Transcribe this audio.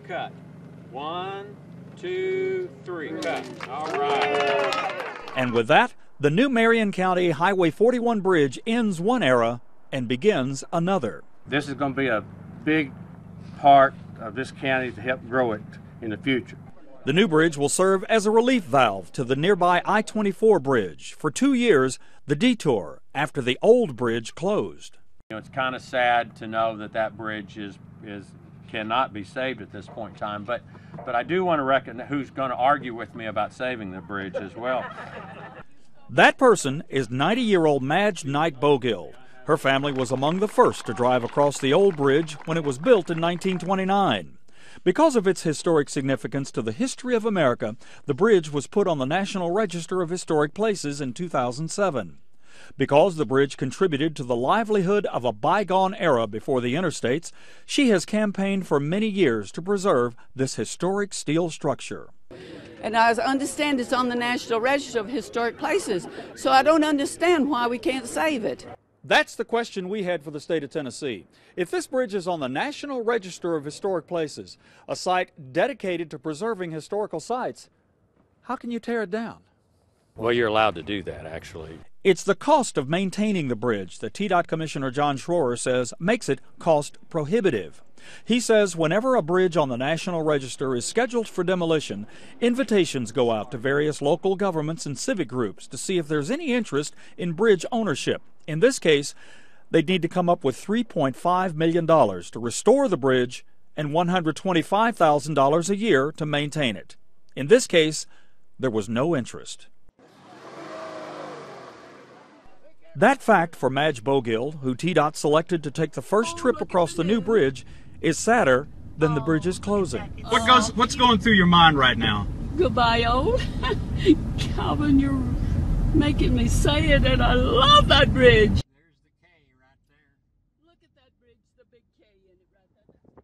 Cut. 1, 2, 3. Cut. All right. And with that, the new Marion County Highway 41 bridge ends one era and begins another. This is going to be a big part of this county to help grow it in the future. The new bridge will serve as a relief valve to the nearby I-24 bridge for 2 years, the detour, after the old bridge closed. You know, it's kind of sad to know that that bridge cannot be saved at this point in time, but I do want to recognize who's going to argue with me about saving the bridge as well. That person is 90-year-old Madge Knight Bogild. Her family was among the first to drive across the old bridge when it was built in 1929. Because of its historic significance to the history of America, the bridge was put on the National Register of Historic Places in 2007. Because the bridge contributed to the livelihood of a bygone era before the interstates, she has campaigned for many years to preserve this historic steel structure. And I understand it's on the National Register of Historic Places, so I don't understand why we can't save it. That's the question we had for the state of Tennessee. If this bridge is on the National Register of Historic Places, a site dedicated to preserving historical sites, how can you tear it down? Well, you're allowed to do that, actually. It's the cost of maintaining the bridge that TDOT Commissioner John Schroer says makes it cost prohibitive. He says whenever a bridge on the National Register is scheduled for demolition, invitations go out to various local governments and civic groups to see if there's any interest in bridge ownership. In this case, they'd need to come up with $3.5 million to restore the bridge and $125,000 a year to maintain it. In this case, there was no interest. That fact for Madge Bogild, who TDOT selected to take the first trip across the new bridge, is sadder than the bridge's closing. What's going through your mind right now? Goodbye, old. Calvin, you're making me say it, and I love that bridge. There's the K right there. Look at that bridge, the big K in it right there.